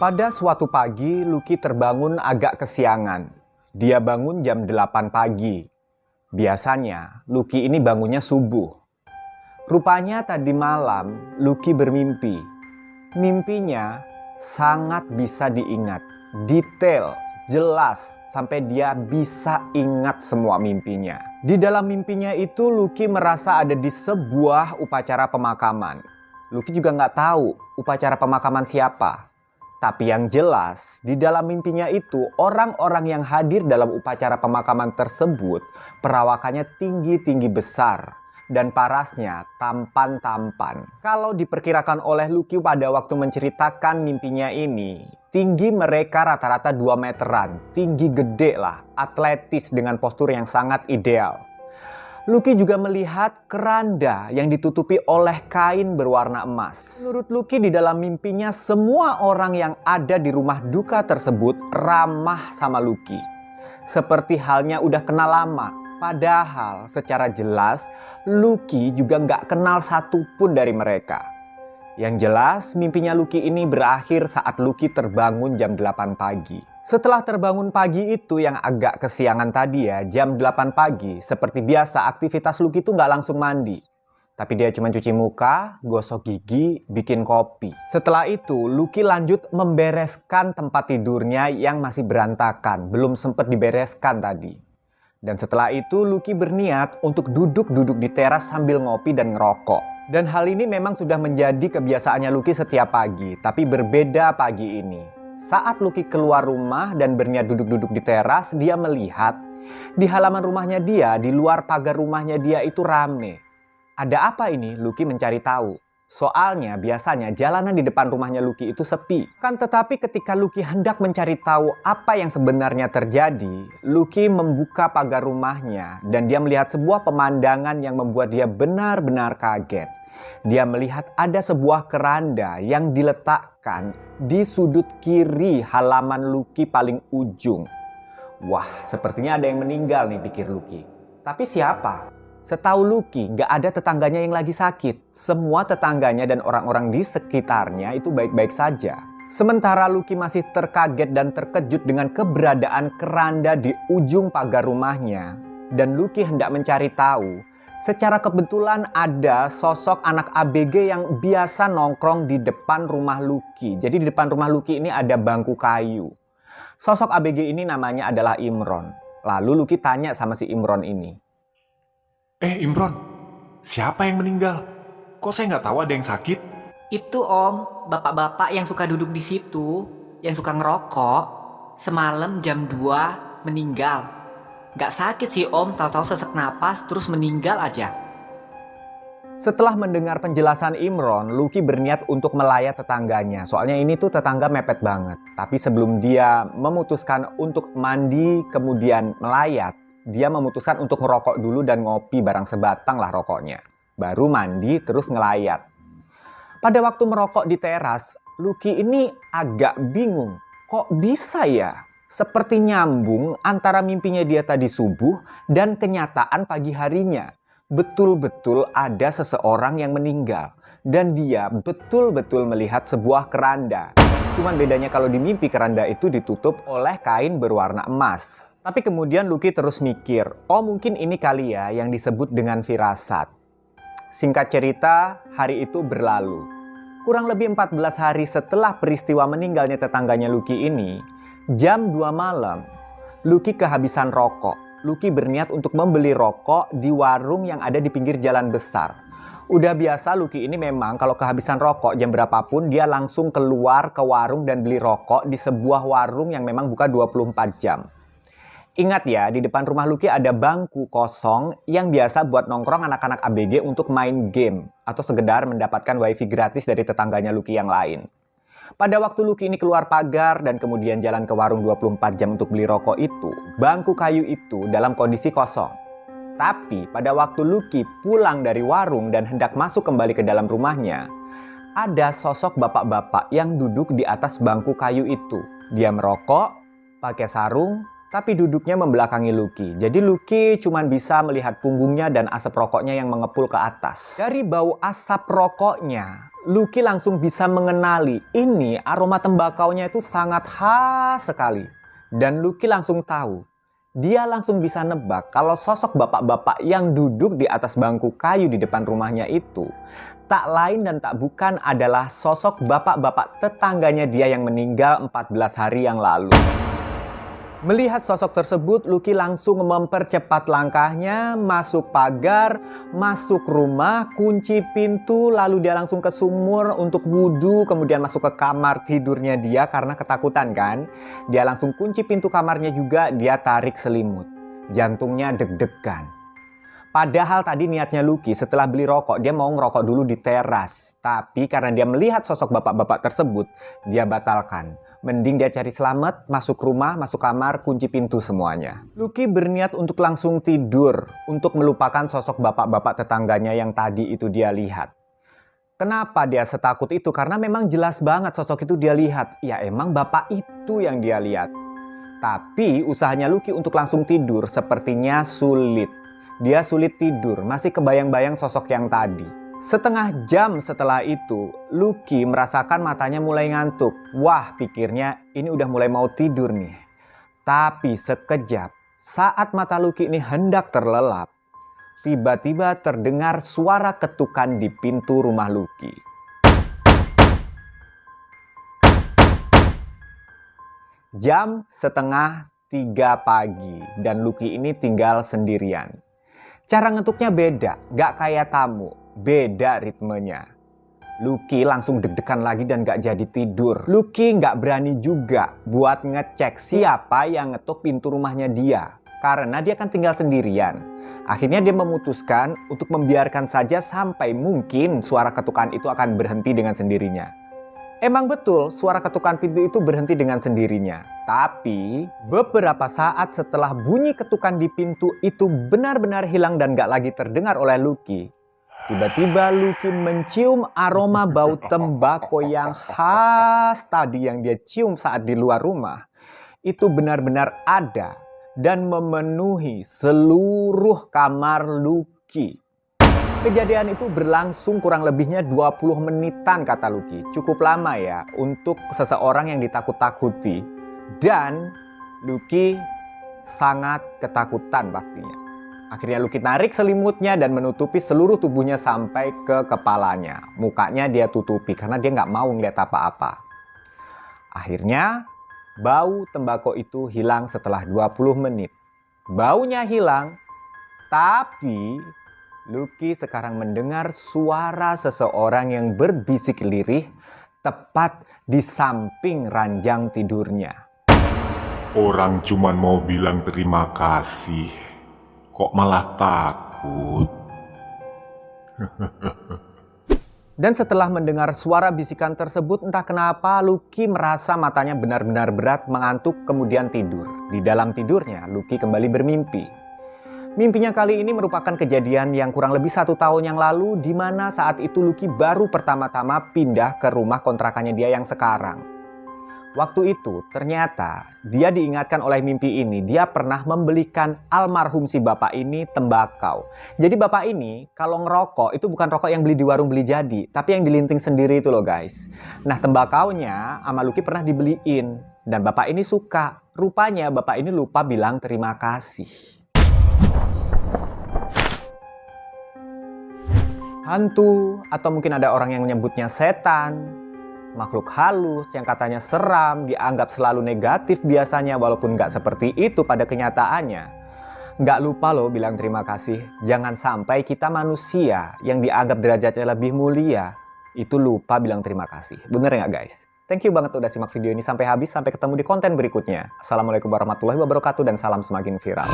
Pada suatu pagi, Lucky terbangun agak kesiangan. Dia bangun jam 8 pagi. Biasanya, Lucky ini bangunnya subuh. Rupanya tadi malam, Lucky bermimpi. Mimpinya sangat bisa diingat, detail, jelas, sampai dia bisa ingat semua mimpinya. Di dalam mimpinya itu, Lucky merasa ada di sebuah upacara pemakaman. Lucky juga nggak tahu upacara pemakaman siapa. Tapi yang jelas, di dalam mimpinya itu, orang-orang yang hadir dalam upacara pemakaman tersebut, perawakannya tinggi-tinggi besar, dan parasnya tampan-tampan. Kalau diperkirakan oleh Lucky pada waktu menceritakan mimpinya ini, tinggi mereka rata-rata 2 meteran, tinggi gede lah, atletis dengan postur yang sangat ideal. Lucky juga melihat keranda yang ditutupi oleh kain berwarna emas. Menurut Lucky, di dalam mimpinya semua orang yang ada di rumah duka tersebut ramah sama Lucky. Seperti halnya udah kenal lama. Padahal secara jelas Lucky juga nggak kenal satupun dari mereka. Yang jelas mimpinya Lucky ini berakhir saat Lucky terbangun jam 8 pagi. Setelah terbangun pagi itu yang agak kesiangan tadi ya, jam 8 pagi, seperti biasa aktivitas Lucky itu nggak langsung mandi. Tapi dia cuma cuci muka, gosok gigi, bikin kopi. Setelah itu, Lucky lanjut membereskan tempat tidurnya yang masih berantakan, belum sempat dibereskan tadi. Dan setelah itu, Lucky berniat untuk duduk-duduk di teras sambil ngopi dan ngerokok. Dan hal ini memang sudah menjadi kebiasaannya Lucky setiap pagi, tapi berbeda pagi ini. Saat Lucky keluar rumah dan berniat duduk-duduk di teras, dia melihat di halaman rumahnya dia, di luar pagar rumahnya dia itu rame. Ada apa ini? Lucky mencari tahu. Soalnya biasanya jalanan di depan rumahnya Lucky itu sepi. Kan tetapi ketika Lucky hendak mencari tahu apa yang sebenarnya terjadi, Lucky membuka pagar rumahnya dan dia melihat sebuah pemandangan yang membuat dia benar-benar kaget. Dia melihat ada sebuah keranda yang diletakkan di sudut kiri halaman Lucky paling ujung. Wah, sepertinya ada yang meninggal nih, pikir Lucky. Tapi siapa? Setahu Lucky, gak ada tetangganya yang lagi sakit. Semua tetangganya dan orang-orang di sekitarnya itu baik-baik saja. Sementara Lucky masih terkaget dan terkejut dengan keberadaan keranda di ujung pagar rumahnya. Dan Lucky hendak mencari tahu. Secara kebetulan ada sosok anak ABG yang biasa nongkrong di depan rumah Lucky. Jadi di depan rumah Lucky ini ada bangku kayu. Sosok ABG ini namanya adalah Imron. Lalu Lucky tanya sama si Imron ini. Imron, siapa yang meninggal? Kok saya nggak tahu ada yang sakit? Itu om, bapak-bapak yang suka duduk di situ, yang suka ngerokok, semalam jam 2 meninggal. Gak sakit sih om, tahu-tahu sesak napas terus meninggal aja. Setelah mendengar penjelasan Imron, Lucky berniat untuk melayat tetangganya. Soalnya ini tuh tetangga mepet banget. Tapi sebelum dia memutuskan untuk mandi kemudian melayat, dia memutuskan untuk ngerokok dulu dan ngopi barang sebatang lah rokoknya. Baru mandi terus ngelayat. Pada waktu merokok di teras, Lucky ini agak bingung. Kok bisa ya? Seperti nyambung antara mimpinya dia tadi subuh dan kenyataan pagi harinya. Betul-betul ada seseorang yang meninggal. Dan dia betul-betul melihat sebuah keranda. Cuman bedanya kalau di mimpi keranda itu ditutup oleh kain berwarna emas. Tapi kemudian Lucky terus mikir, oh mungkin ini kali ya yang disebut dengan firasat. Singkat cerita, hari itu berlalu. Kurang lebih 14 hari setelah peristiwa meninggalnya tetangganya Lucky ini, jam 2 malam, Lucky kehabisan rokok. Lucky berniat untuk membeli rokok di warung yang ada di pinggir jalan besar. Udah biasa Lucky ini memang kalau kehabisan rokok jam berapapun dia langsung keluar ke warung dan beli rokok di sebuah warung yang memang buka 24 jam. Ingat ya, di depan rumah Lucky ada bangku kosong yang biasa buat nongkrong anak-anak ABG untuk main game atau sekedar mendapatkan wifi gratis dari tetangganya Lucky yang lain. Pada waktu Lucky ini keluar pagar dan kemudian jalan ke warung 24 jam untuk beli rokok itu, bangku kayu itu dalam kondisi kosong. Tapi pada waktu Lucky pulang dari warung dan hendak masuk kembali ke dalam rumahnya, ada sosok bapak-bapak yang duduk di atas bangku kayu itu. Dia merokok, pakai sarung, tapi duduknya membelakangi Lucky. Jadi Lucky cuma bisa melihat punggungnya dan asap rokoknya yang mengepul ke atas. Dari bau asap rokoknya, Lucky langsung bisa mengenali ini aroma tembakaunya itu sangat khas sekali. Dan Lucky langsung tahu. Dia langsung bisa nebak kalau sosok bapak-bapak yang duduk di atas bangku kayu di depan rumahnya itu tak lain dan tak bukan adalah sosok bapak-bapak tetangganya dia yang meninggal 14 hari yang lalu. Melihat sosok tersebut, Lucky langsung mempercepat langkahnya, masuk pagar, masuk rumah, kunci pintu, lalu dia langsung ke sumur untuk wudhu, kemudian masuk ke kamar tidurnya dia karena ketakutan kan. Dia langsung kunci pintu kamarnya juga, dia tarik selimut. Jantungnya deg-degan. Padahal tadi niatnya Lucky setelah beli rokok, dia mau ngerokok dulu di teras. Tapi karena dia melihat sosok bapak-bapak tersebut, dia batalkan. Mending dia cari selamat, masuk rumah, masuk kamar, kunci pintu semuanya. Lucky berniat untuk langsung tidur, untuk melupakan sosok bapak-bapak tetangganya yang tadi itu dia lihat. Kenapa dia setakut itu? Karena memang jelas banget sosok itu dia lihat. Ya emang bapak itu yang dia lihat. Tapi usahanya Lucky untuk langsung tidur sepertinya sulit. Dia sulit tidur, masih kebayang-bayang sosok yang tadi. Setengah jam setelah itu, Lucky merasakan matanya mulai ngantuk. Wah, pikirnya ini udah mulai mau tidur nih. Tapi sekejap, saat mata Lucky ini hendak terlelap, tiba-tiba terdengar suara ketukan di pintu rumah Lucky. Jam setengah 3 pagi dan Lucky ini tinggal sendirian. Cara ngetuknya beda, gak kayak tamu. Beda ritmenya. Lucky langsung deg-degan lagi dan gak jadi tidur. Lucky gak berani juga buat ngecek siapa yang ngetuk pintu rumahnya dia. Karena dia kan tinggal sendirian. Akhirnya dia memutuskan untuk membiarkan saja sampai mungkin suara ketukan itu akan berhenti dengan sendirinya. Emang betul suara ketukan pintu itu berhenti dengan sendirinya. Tapi beberapa saat setelah bunyi ketukan di pintu itu benar-benar hilang dan gak lagi terdengar oleh Lucky. Tiba-tiba Lucky mencium aroma bau tembakau yang khas tadi yang dia cium saat di luar rumah. Itu benar-benar ada dan memenuhi seluruh kamar Lucky. Kejadian itu berlangsung kurang lebihnya 20 menitan kata Lucky. Cukup lama ya untuk seseorang yang ditakut-takuti. Dan Lucky sangat ketakutan pastinya. Akhirnya Lucky narik selimutnya dan menutupi seluruh tubuhnya sampai ke kepalanya. Mukanya dia tutupi karena dia nggak mau ngeliat apa-apa. Akhirnya bau tembakau itu hilang setelah 20 menit. Baunya hilang, tapi Lucky sekarang mendengar suara seseorang yang berbisik lirih tepat di samping ranjang tidurnya. Orang cuman mau bilang terima kasih, kok malah takut. Dan setelah mendengar suara bisikan tersebut, entah kenapa Lucky merasa matanya benar-benar berat, mengantuk, kemudian tidur. Di dalam tidurnya, Lucky kembali bermimpi. Mimpinya kali ini merupakan kejadian yang kurang lebih 1 tahun yang lalu, di mana saat itu Lucky baru pertama-tama pindah ke rumah kontrakannya dia yang sekarang. Waktu itu ternyata dia diingatkan oleh mimpi ini, dia pernah membelikan almarhum si bapak ini tembakau. Jadi bapak ini kalau ngerokok itu bukan rokok yang beli di warung beli jadi, tapi yang dilinting sendiri itu loh guys. Nah tembakaunya sama Lucky pernah dibeliin dan bapak ini suka. Rupanya bapak ini lupa bilang terima kasih. Hantu atau mungkin ada orang yang menyebutnya setan, makhluk halus yang katanya seram, dianggap selalu negatif biasanya walaupun nggak seperti itu pada kenyataannya. Nggak lupa loh bilang terima kasih. Jangan sampai kita manusia yang dianggap derajatnya lebih mulia itu lupa bilang terima kasih. Bener nggak guys? Thank you banget udah simak video ini sampai habis. Sampai ketemu di konten berikutnya. Assalamualaikum warahmatullahi wabarakatuh dan salam semakin viral.